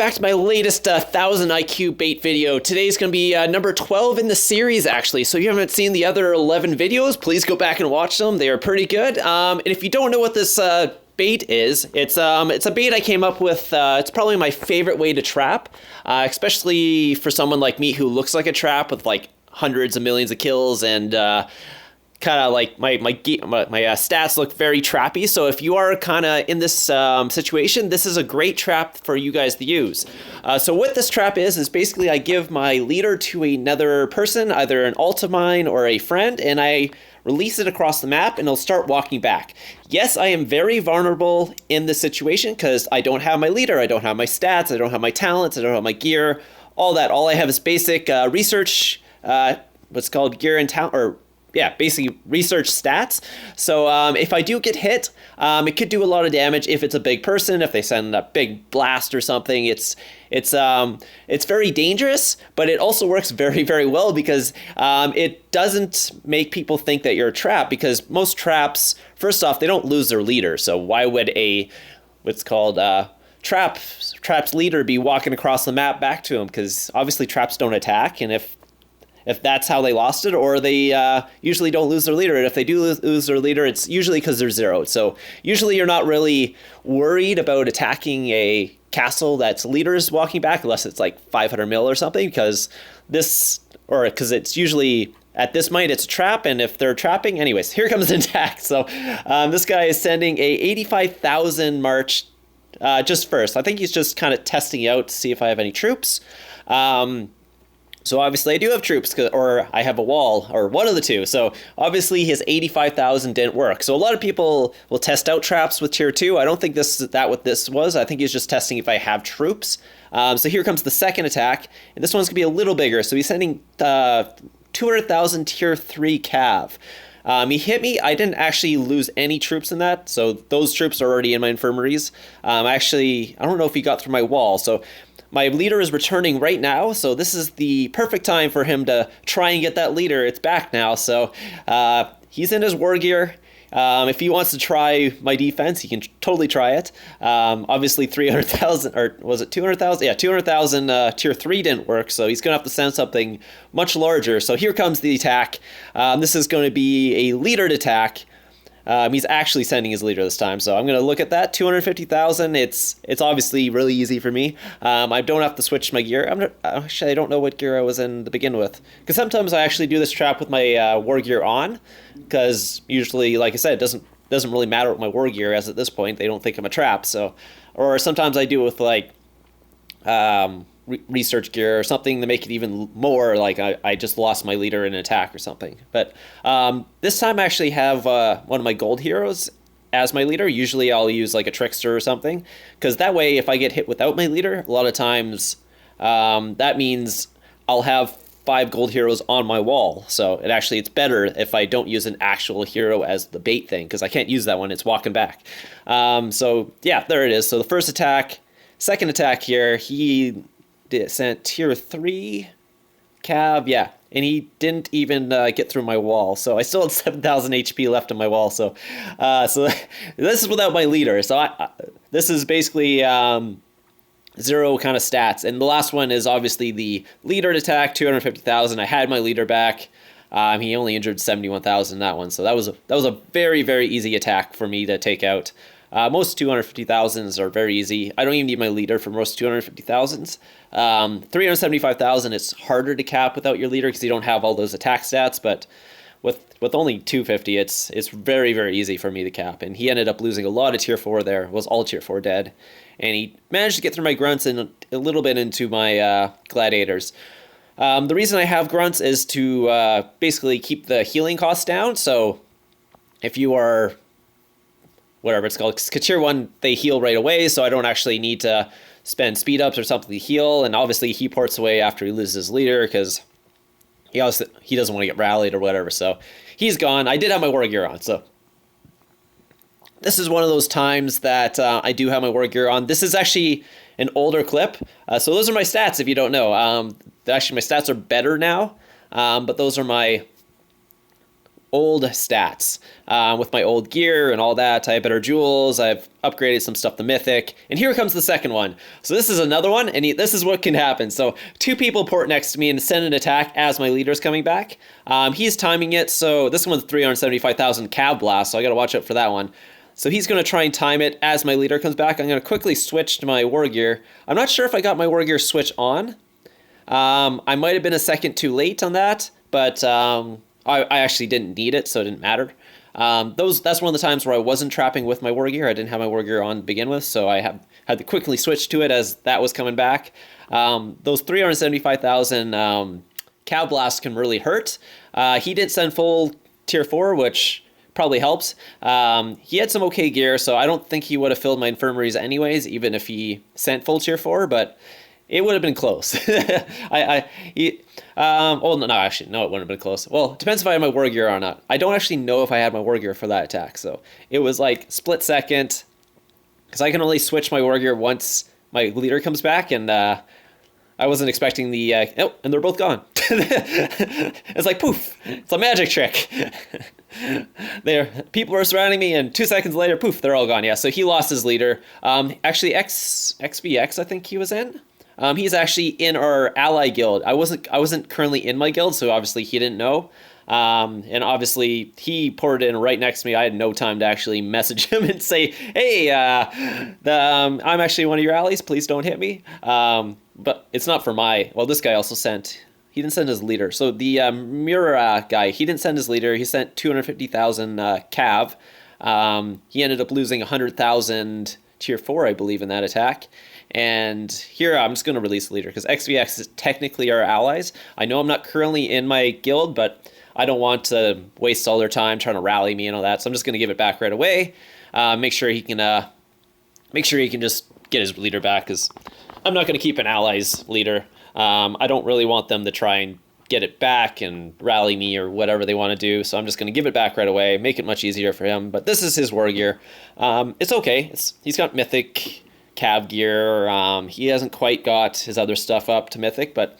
back to my latest 1000 IQ bait video. Today's going to be number 12 in the series, actually. So if you haven't seen the other 11 videos, please go back and watch them. They are pretty good. And if you don't know what this bait is, it's a bait I came up with. It's probably my favorite way to trap, especially for someone like me who looks like a trap with like hundreds of millions of kills and kind of like my stats look very trappy. So if you are kind of in this situation, this is a great trap for you guys to use. So what this trap is basically I give my leader to another person, either an alt of mine or a friend, and I release it across the map and it'll start walking back. Yes, I am very vulnerable in this situation because I don't have my leader, I don't have my stats, I don't have my talents, I don't have my gear, all that. All I have is basic research, what's called gear and talent, or yeah, basically research stats. So if I do get hit, it could do a lot of damage if it's a big person, if they send a big blast or something. It's very dangerous, but it also works very, very well because it doesn't make people think that you're a trap, because most traps, first off, they don't lose their leader. So why would a what's called trap's leader be walking across the map back to him? Because obviously traps don't attack, and if that's how they lost it, or they usually don't lose their leader. And if they do lose their leader, it's usually because they're zeroed. So usually you're not really worried about attacking a castle that's leader is walking back, unless it's like 500 mil or something, because it's usually, at this point, it's a trap, and if they're trapping, anyways, here comes an attack. So this guy is sending a 85,000 march just first. I think he's just kind of testing out to see if I have any troops. So obviously I do have troops, or I have a wall, or one of the two. So obviously his 85,000 didn't work. So a lot of people will test out traps with tier 2. I don't think what this was. I think he's just testing if I have troops. So here comes the second attack, and this one's gonna be a little bigger. So he's sending 200,000 tier 3 cav. He hit me. I didn't actually lose any troops in that, so those troops are already in my infirmaries. Actually, I don't know if he got through my wall. So my leader is returning right now, so this is the perfect time for him to try and get that leader. It's back now, so he's in his war gear. If he wants to try my defense, he can totally try it. Obviously 300,000, or was it 200,000? Yeah, 200,000 tier 3 didn't work, so he's going to have to send something much larger. So here comes the attack. This is going to be a leadered attack. He's actually sending his leader this time, so I'm going to look at that. 250,000. It's obviously really easy for me. I don't have to switch my gear. Actually, I don't know what gear I was in to begin with, because sometimes I actually do this trap with my war gear on, because usually, like I said, it doesn't really matter what my war gear is at this point. They don't think I'm a trap. So, or sometimes I do it with like research gear or something to make it even more like I just lost my leader in an attack or something. But this time I actually have one of my gold heroes as my leader. Usually I'll use like a trickster or something, because that way if I get hit without my leader, a lot of times that means I'll have 5 gold heroes on my wall. So it's better if I don't use an actual hero as the bait thing, because I can't use that one. It's walking back. So yeah, there it is. So the first attack, second attack here, he sent tier 3 cav, yeah, and he didn't even get through my wall. So I still had 7,000 HP left on my wall. So this is without my leader. So this is basically zero kind of stats. And the last one is obviously the leader attack, 250,000. I had my leader back. He only injured 71,000 in that one. So that was a very, very easy attack for me to take out. Most 250,000s are very easy. I don't even need my leader for most 250,000s. 375,000, it's harder to cap without your leader because you don't have all those attack stats. But with only 250, it's very, very easy for me to cap. And he ended up losing a lot of tier 4 there. Was all tier 4 dead. And he managed to get through my grunts and a little bit into my gladiators. The reason I have grunts is to basically keep the healing costs down. So if you are whatever it's called, because tier 1, they heal right away, so I don't actually need to spend speed ups or something to heal. And obviously he ports away after he loses his leader, because he doesn't want to get rallied or whatever, so he's gone. I did have my war gear on, so this is one of those times that I do have my war gear on. This is actually an older clip, so those are my stats if you don't know. Actually my stats are better now, but those are my old stats with my old gear and all that. I have better jewels. I've upgraded some stuff to Mythic. And here comes the second one. So this is another one, and this is what can happen. So two people port next to me and send an attack as my leader's coming back. He's timing it, so this one's 375,000 Cav Blast, so I got to watch out for that one. So he's going to try and time it as my leader comes back. I'm going to quickly switch to my war gear. I'm not sure if I got my war gear switch on. I might have been a second too late on that, but I actually didn't need it, so it didn't matter. That's one of the times where I wasn't trapping with my war gear. I didn't have my war gear on to begin with, so I had to quickly switch to it as that was coming back. Those 375,000 Cav Blasts can really hurt. He didn't send full tier 4, which probably helps. He had some okay gear, so I don't think he would have filled my infirmaries anyways, even if he sent full tier 4, but it would have been close. Well, no, actually, no, it wouldn't have been close. Well, it depends if I had my war gear or not. I don't actually know if I had my war gear for that attack, so it was like split second, because I can only switch my war gear once my leader comes back, and I wasn't expecting the, oh, and they're both gone. It's like, poof, it's a magic trick. People are surrounding me, and 2 seconds later, poof, they're all gone. Yeah, so he lost his leader. Actually, XVX, I think he was in. He's actually in our ally guild. I wasn't currently in my guild, so obviously he didn't know. And obviously he poured in right next to me. I had no time to actually message him and say, hey, I'm actually one of your allies. Please don't hit me. But it's not for well, this guy also he didn't send his leader. So the Mura guy, he didn't send his leader. He sent 250,000 Cav. He ended up losing 100,000 tier 4, I believe, in that attack. And here I'm just going to release the leader because XVX is technically our allies. I know I'm not currently in my guild, but I don't want to waste all their time trying to rally me and all that. So I'm just going to give it back right away. Make sure he can just get his leader back, because I'm not going to keep an ally's leader. I don't really want them to try and get it back and rally me or whatever they want to do. So I'm just going to give it back right away, make it much easier for him. But this is his war gear. It's okay. He's got Mythic Cav gear. He hasn't quite got his other stuff up to Mythic, but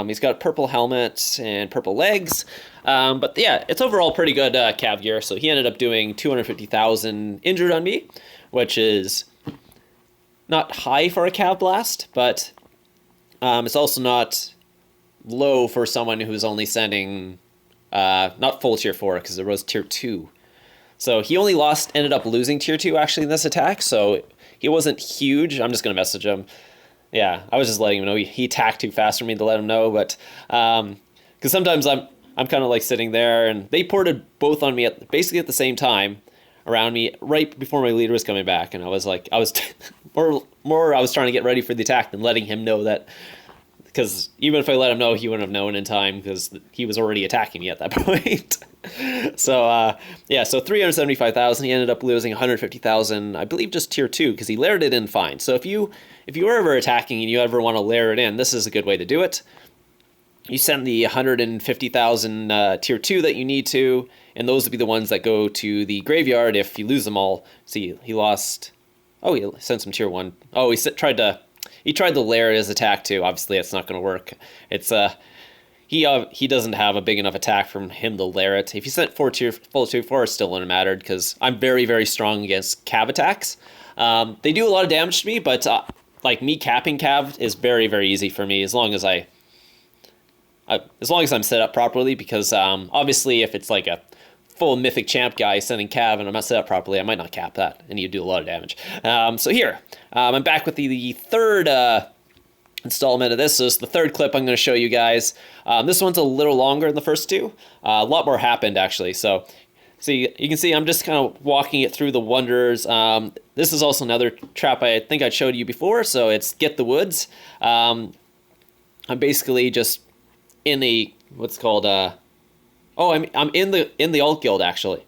he's got purple helmet and purple legs. But yeah, it's overall pretty good Cav gear. So he ended up doing 250,000 injured on me, which is not high for a Cav Blast, but it's also not low for someone who's only sending not full tier 4, because it was tier 2. So he only ended up losing tier 2 actually in this attack, so he wasn't huge. I'm just going to message him. Yeah, I was just letting him know he attacked too fast for me to let him know, but because sometimes I'm kind of like sitting there, and they ported both on me basically at the same time around me right before my leader was coming back, and I was like, I was trying to get ready for the attack than letting him know that, because even if I let him know, he wouldn't have known in time because he was already attacking me at that point. So yeah, so 375,000. He ended up losing 150,000, I believe, just tier 2, because he layered it in fine. So if you were ever attacking and you ever want to layer it in, this is a good way to do it. You send the 150,000 tier 2 that you need to, and those would be the ones that go to the graveyard if you lose them all. See, he lost. Oh, he sent some tier 1. Oh, he tried to layer his attack too. Obviously, it's not going to work. It's he doesn't have a big enough attack from him to layer it. If he sent full tier 4, it still wouldn't have mattered, because I'm very, very strong against Cav attacks. They do a lot of damage to me, but like me capping Cav is very, very easy for me as long as I'm set up properly, because obviously if it's like a full mythic champ guy sending Cav and I'm not set up properly, I might not cap that and you do a lot of damage. So here, I'm back with the third installment of this. So this is the third clip I'm going to show you guys. This one's a little longer than the first two. A lot more happened actually. So you can see I'm just kind of walking it through the wonders. This is also another trap I think I showed you before. So it's Get the Woods. I'm basically just in a what's called I'm in the alt guild actually.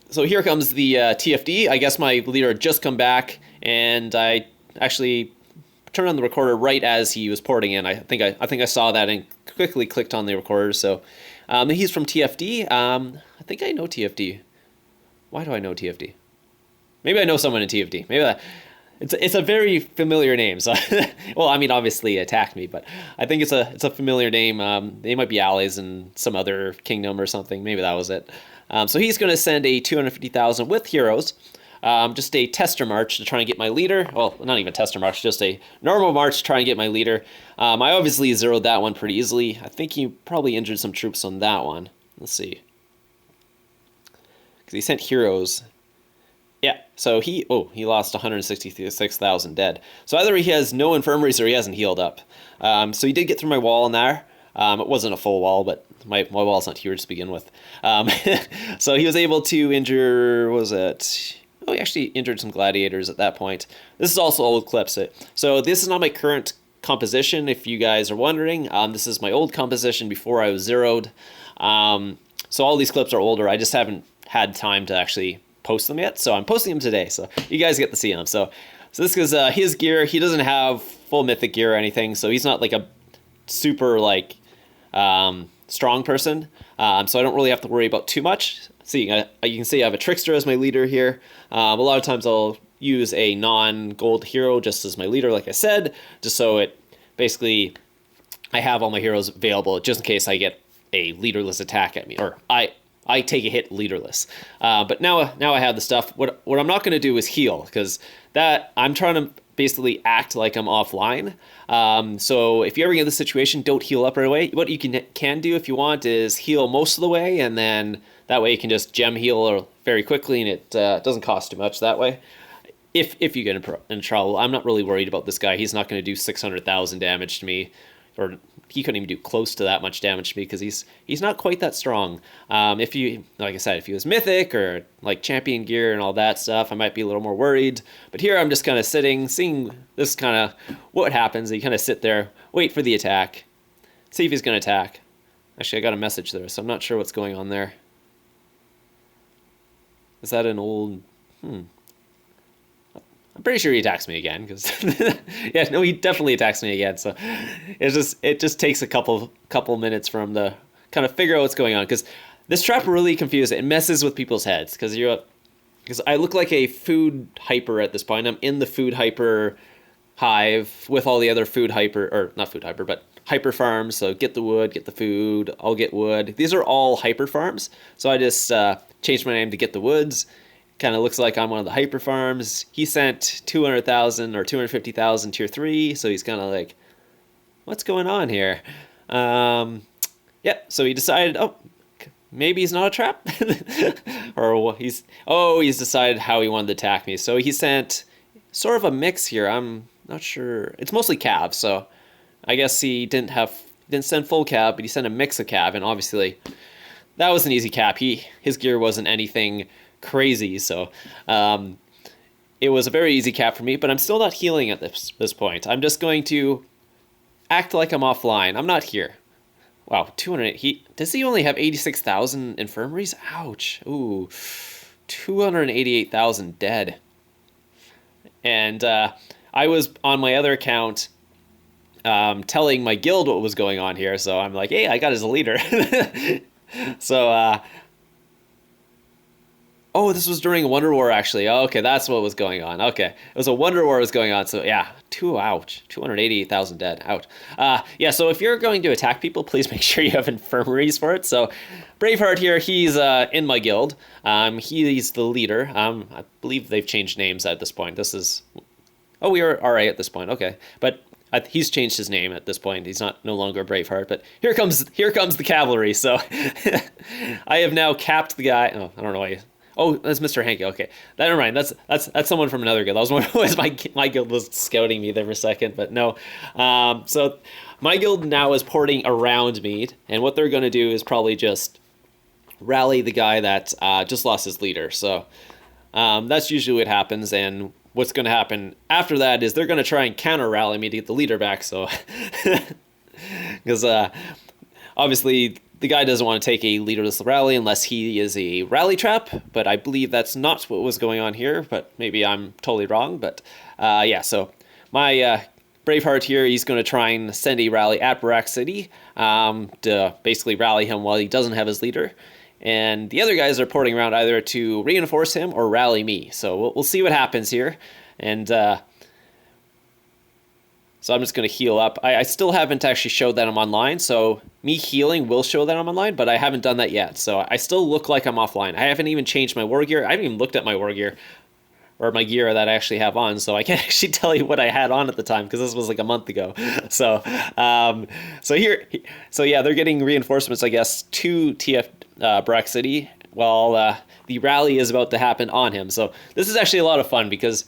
So here comes the TFD. I guess my leader had just come back, and I actually turned on the recorder right as he was porting in. I think I saw that and quickly clicked on the recorder. So he's from TFD. I think I know TFD. Why do I know TFD? Maybe I know someone in TFD. Maybe that. It's a very familiar name. So, well, I mean, obviously it attacked me, but I think it's a familiar name. They might be allies in some other kingdom or something. Maybe that was it. So he's going to send a 250,000 with heroes. Just a tester march to try and get my leader. Well, not even tester march, just a normal march to try and get my leader. I obviously zeroed that one pretty easily. I think he probably injured some troops on that one. Let's see. Because he sent heroes. Yeah, so he lost 166,000 dead. So either he has no infirmaries or he hasn't healed up. So he did get through my wall in there. It wasn't a full wall, but my wall's not huge to begin with. So he was able to injure, what was it? Oh, he actually injured some gladiators at that point. This is also old clips. So this is not my current composition, if you guys are wondering. This is my old composition before I was zeroed. So all these clips are older. I just haven't had time to actually post them yet, so I'm posting them today, so you guys get to see them. So this is his gear. He doesn't have full mythic gear or anything, so he's not like a super like strong person. So I don't really have to worry about too much. See, you can see I have a trickster as my leader here. A lot of times I'll use a non-gold hero just as my leader, like I said, just so it basically I have all my heroes available just in case I get a leaderless attack at me, or I take a hit leaderless. But now I have the stuff. What I'm not going to do is heal, because that I'm trying to basically act like I'm offline. So if you ever get in this situation, don't heal up right away. What you can do if you want is heal most of the way, and then that way you can just gem heal very quickly, and it doesn't cost too much that way. If you get in trouble, I'm not really worried about this guy. He's not going to do 600,000 damage to me, or he couldn't even do close to that much damage to me because he's not quite that strong. If you, like I said, if he was mythic or like champion gear and all that stuff, I might be a little more worried. But here I'm just kind of sitting, seeing this kind of what happens. You kind of sit there, wait for the attack, see if he's going to attack. Actually, I got a message there, so I'm not sure what's going on there. Is that an old? I'm pretty sure he attacks me again, because yeah, no, he definitely attacks me again. So it just takes a couple minutes for him to kind of figure out what's going on, because this trap really confuses it. It messes with people's heads, because I look like a food hyper at this point. I'm in the food hyper hive with all the other food hyper, or not food hyper, but hyper farms. So get the wood, get the food, I'll get wood. These are all hyper farms. So I just changed my name to Get the Woods. Kind of looks like I'm one of the hyper farms. He sent 200,000 or 250,000 tier 3, so he's kind of like, what's going on here? Yeah, so he decided, oh, maybe he's not a trap. Or he's decided how he wanted to attack me. So he sent sort of a mix here. I'm not sure. It's mostly cav, so I guess he didn't send full cav, but he sent a mix of cav, and obviously that was an easy cap. His gear wasn't anything crazy, so it was a very easy cap for me, but I'm still not healing at this point. I'm just going to act like I'm offline. I'm not here. Wow, 208. Does he only have 86,000 infirmaries? Ouch. Ooh, 288,000 dead. And I was on my other account telling my guild what was going on here, so I'm like, hey, I got his leader. So oh, this was during Wonder War, actually. Oh, okay, that's what was going on. Okay, it was a Wonder War was going on. So yeah, ouch, 288,000 dead. Ouch. Yeah. So if you're going to attack people, please make sure you have infirmaries for it. So Braveheart here, he's in my guild. He's the leader. I believe they've changed names at this point. We are RA at this point. Okay, but he's changed his name at this point. He's no longer Braveheart. But here comes the cavalry. So I have now capped the guy. Oh, I don't know why. Oh, that's Mr. Hanky. Okay, never mind. That's someone from another guild. I was wondering why my guild was scouting me there for a second, but no. So my guild now is porting around me, and what they're going to do is probably just rally the guy that just lost his leader. So that's usually what happens, and what's going to happen after that is they're going to try and counter rally me to get the leader back. So because obviously the guy doesn't want to take a leaderless rally unless he is a rally trap, but I believe that's not what was going on here, but maybe I'm totally wrong. But yeah, so my Braveheart here, he's going to try and send a rally at Barack City to basically rally him while he doesn't have his leader. And the other guys are porting around either to reinforce him or rally me. So we'll see what happens here. And So I'm just going to heal up. I still haven't actually showed that I'm online, so me healing will show that I'm online, but I haven't done that yet. So I still look like I'm offline. I haven't even changed my war gear. I haven't even looked at my war gear or my gear that I actually have on, so I can't actually tell you what I had on at the time because this was like a month ago. So, so yeah, they're getting reinforcements, I guess, to TF Brack City while the rally is about to happen on him. So this is actually a lot of fun because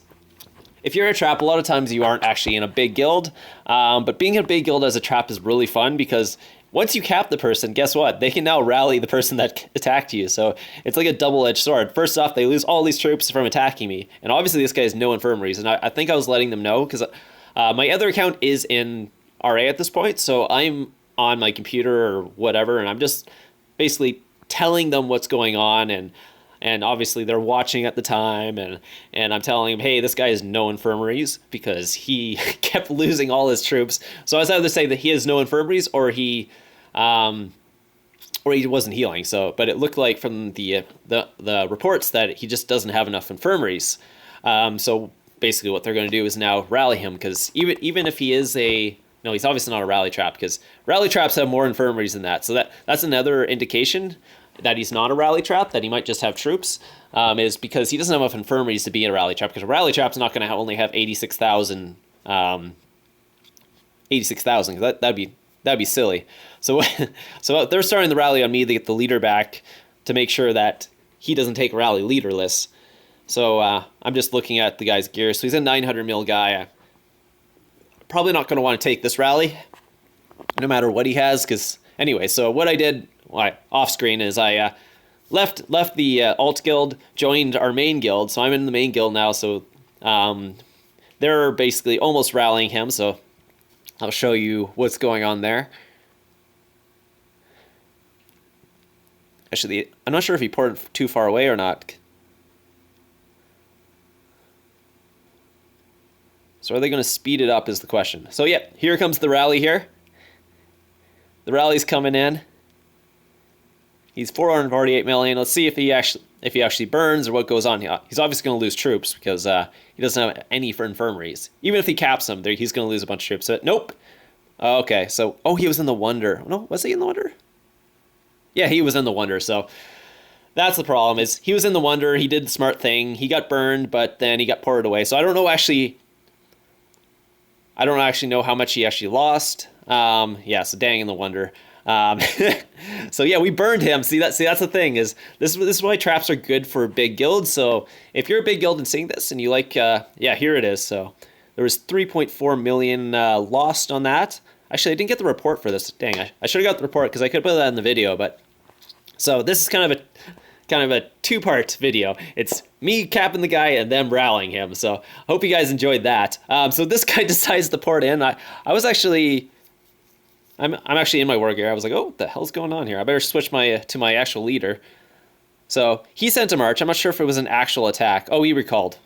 if you're in a trap, a lot of times you aren't actually in a big guild, but being in a big guild as a trap is really fun because once you cap the person, guess what? They can now rally the person that attacked you. So it's like a double-edged sword. First off, they lose all these troops from attacking me. And obviously this guy has no infirmaries. And I think I was letting them know because my other account is in RA at this point. So I'm on my computer or whatever, and I'm just basically telling them what's going on. And obviously they're watching at the time, and I'm telling him, hey, this guy has no infirmaries because he kept losing all his troops. So I was either say that he has no infirmaries or he wasn't healing. So, but it looked like from the reports that he just doesn't have enough infirmaries. So basically what they're going to do is now rally him because even if he is no, he's obviously not a rally trap because rally traps have more infirmaries than that. So that's another indication that he's not a rally trap, that he might just have troops, is because he doesn't have enough infirmaries to be in a rally trap, because a rally trap's not going to only have 86,000, 86,000, that'd be silly. So they're starting the rally on me to get the leader back to make sure that he doesn't take rally leaderless. So I'm just looking at the guy's gear. So he's a 900 mil guy. Probably not going to want to take this rally, no matter what he has, because anyway, so what I did off screen is I left the alt guild, joined our main guild, so I'm in the main guild now, so they're basically almost rallying him, so I'll show you what's going on there. Actually, I'm not sure if he ported too far away or not. So are they going to speed it up is the question. So yeah, here comes the rally here. The rally's coming in. He's 448 million. Let's see if he actually burns or what goes on. He's obviously going to lose troops because he doesn't have any for infirmaries. Even if he caps them, he's going to lose a bunch of troops. So, nope. Okay, so he was in the Wonder. No, was he in the Wonder? Yeah, he was in the Wonder. So that's the problem. Is he was in the Wonder. He did the smart thing. He got burned, but then he got ported away. So I don't actually know how much he actually lost. Yeah, so dang in the Wonder. So yeah, we burned him. See that's the thing is this is why traps are good for big guilds. So if you're a big guild and seeing this and you like, yeah, here it is. So there was 3.4 million lost on that. Actually, I didn't get the report for this. Dang, I should have got the report because I could put that in the video. But so this is kind of a two-part video. It's me capping the guy and them rallying him. So I hope you guys enjoyed that. So this guy decides to port in. I'm actually in my war gear. I was like, oh, what the hell's going on here? I better switch to my actual leader. So he sent a march. I'm not sure if it was an actual attack. Oh, he recalled.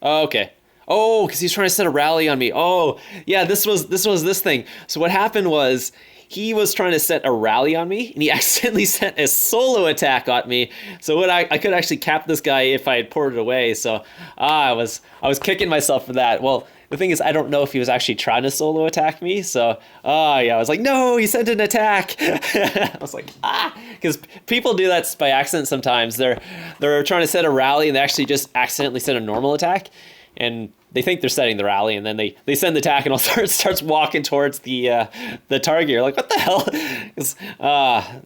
Oh, okay. Oh, because he's trying to set a rally on me. Oh, yeah, this was this thing. So what happened was he was trying to set a rally on me, and he accidentally sent a solo attack on me. So I could actually cap this guy if I had ported away. So I was kicking myself for that. Well, the thing is, I don't know if he was actually trying to solo attack me. So yeah, I was like, no, he sent an attack. I was like, because people do that by accident sometimes. They're trying to set a rally, and they actually just accidentally send a normal attack. And they think they're setting the rally, and then they send the attack, and all starts walking towards the target. You're like, what the hell?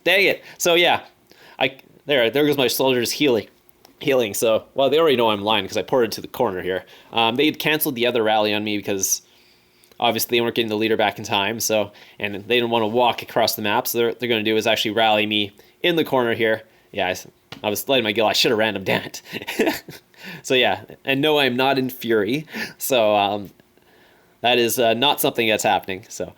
Dang it. So yeah, there goes my soldiers healing. So, well, they already know I'm lying because I ported to the corner here. They had canceled the other rally on me because obviously they weren't getting the leader back in time. So, and they didn't want to walk across the map. So they're going to do is actually rally me in the corner here. Yeah, I was letting my guild. I should have ran him, damn it. So yeah, and no, I'm not in Fury. So that is not something that's happening. So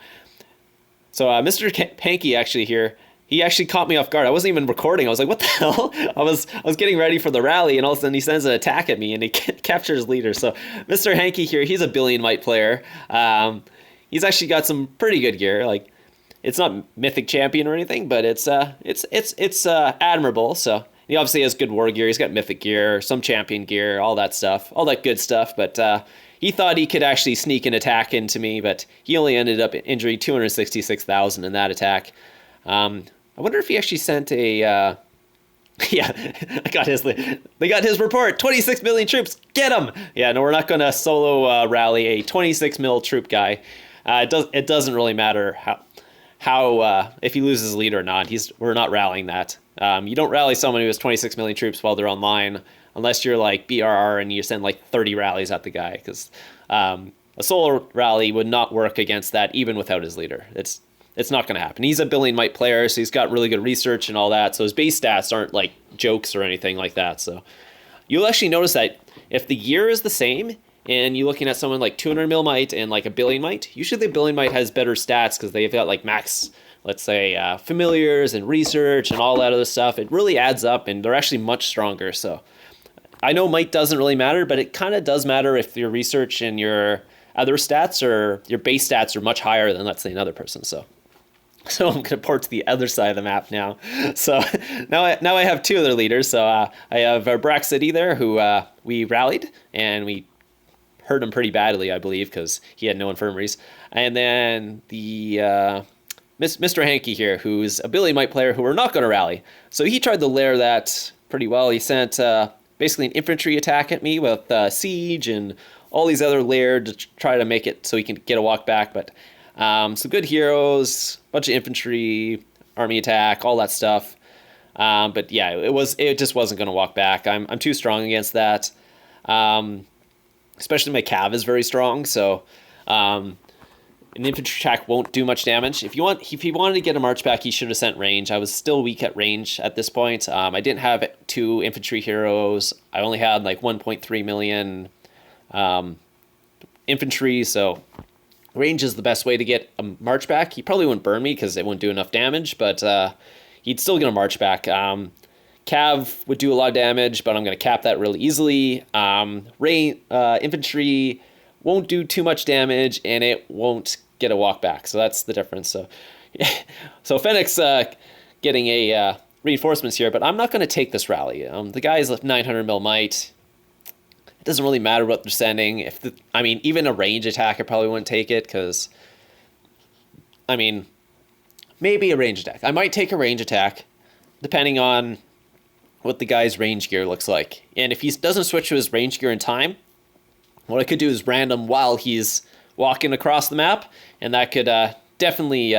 Mr. Panky actually here, he actually caught me off guard. I wasn't even recording. I was like, what the hell? I was getting ready for the rally, and all of a sudden he sends an attack at me, and he captures leader. So Mr. Hanky here, he's a billion might player. He's actually got some pretty good gear. Like, it's not mythic champion or anything, but it's admirable. So he obviously has good war gear. He's got mythic gear, some champion gear, all that stuff, all that good stuff. But he thought he could actually sneak an attack into me, but he only ended up injuring 266,000 in that attack. I wonder if he actually sent a... yeah, I got his. They got his report. 26 million troops. Get him. Yeah, no, we're not going to solo rally a 26 mil troop guy. It doesn't really matter how if he loses lead or not. We're not rallying that. You don't rally someone who has 26 million troops while they're online unless you're like BRR and you send like 30 rallies at the guy, because a solo rally would not work against that even without his leader. It's not going to happen. He's a billion might player, so he's got really good research and all that. So his base stats aren't like jokes or anything like that. So you'll actually notice that if the gear is the same and you're looking at someone like 200 mil might and like a billion might, usually the billion might has better stats because they've got like max, let's say, familiars and research and all that other stuff. It really adds up and they're actually much stronger. So I know might doesn't really matter, but it kind of does matter if your research and your other stats or your base stats are much higher than, let's say, another person. So I'm going to port to the other side of the map now. So now I have two other leaders. So I have Brack City there, who we rallied, and we hurt him pretty badly, I believe, because he had no infirmaries. And then the Mr. Hankey here, who's a Billy Might player who we're not going to rally. So he tried to lair that pretty well. He sent basically an infantry attack at me with siege and all these other lair to try to make it so he can get a walk back, but... some good heroes, bunch of infantry, army attack, all that stuff. But yeah, it just wasn't going to walk back. I'm too strong against that. Especially my cav is very strong, so an infantry attack won't do much damage. If he wanted to get a march back, he should have sent range. I was still weak at range at this point. I didn't have 2 infantry heroes. I only had like 1.3 million infantry, so range is the best way to get a march back. He probably wouldn't burn me because it wouldn't do enough damage, but he'd still get a march back. Cav would do a lot of damage, but I'm going to cap that really easily. Infantry won't do too much damage, and it won't get a walk back, so that's the difference. So, so Fennec's getting a reinforcements here, but I'm not going to take this rally. The guy's 900 mil might. It doesn't really matter what they're sending. Even a range attack, I probably wouldn't take it because, maybe a range attack. I might take a range attack, depending on what the guy's range gear looks like. And if he doesn't switch to his range gear in time, what I could do is random while he's walking across the map, and that could definitely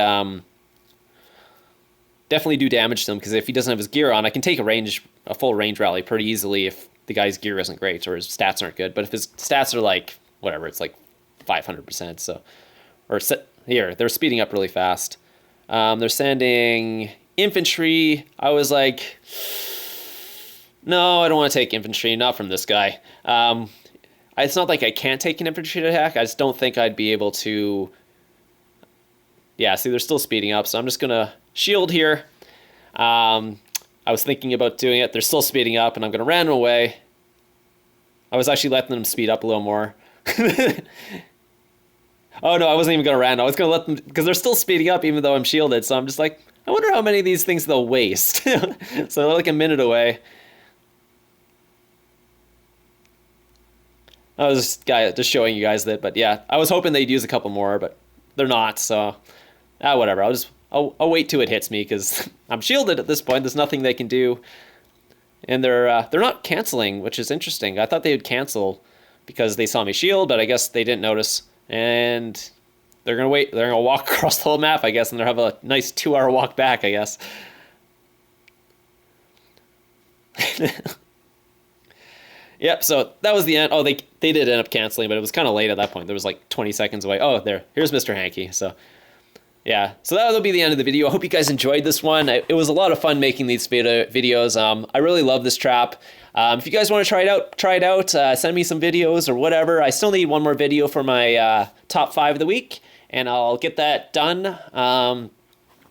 do damage to him. Because if he doesn't have his gear on, I can take a full range rally pretty easily if the guy's gear isn't great or his stats aren't good. But if his stats are like whatever, it's like 500%. So, here they're speeding up really fast. They're sending infantry. I was like, no, I don't want to take infantry. Not from this guy. It's not like I can't take an infantry attack. I just don't think I'd be able to. Yeah, see, they're still speeding up, so I'm just gonna shield here. I was thinking about doing it. They're still speeding up, and I'm going to ram them away. I was actually letting them speed up a little more. Oh, no, I wasn't even going to ram. I was going to let them, because they're still speeding up even though I'm shielded. So I'm just like, I wonder how many of these things they'll waste. So they're like a minute away. I was just showing you guys that. But yeah, I was hoping they'd use a couple more, but they're not. So whatever. I'll wait till it hits me because I'm shielded at this point. There's nothing they can do. And they're not canceling, which is interesting. I thought they would cancel because they saw me shield, but I guess they didn't notice. And they're going to wait. They're going to walk across the whole map, I guess, and they'll have a nice 2-hour walk back, I guess. Yep, so that was the end. Oh, they did end up canceling, but it was kind of late at that point. There was like 20 seconds away. Oh, here's Mr. Hankey. So yeah, so that'll be the end of the video. I hope you guys enjoyed this one. It was a lot of fun making these videos. I really love this trap. If you guys want to try it out. Send me some videos or whatever. I still need one more video for my top 5 of the week, and I'll get that done.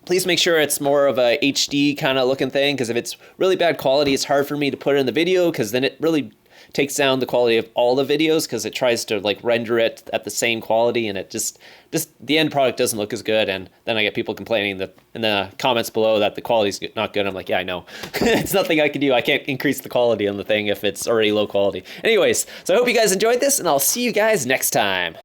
Please make sure it's more of a HD kind of looking thing, because if it's really bad quality, it's hard for me to put it in the video, because then it really takes down the quality of all the videos because it tries to like render it at the same quality, and it just the end product doesn't look as good. And then I get people complaining that in the comments below that the quality's not good. I'm like, yeah, I know. It's nothing I can do. I can't increase the quality on the thing if it's already low quality. Anyways, so I hope you guys enjoyed this, and I'll see you guys next time.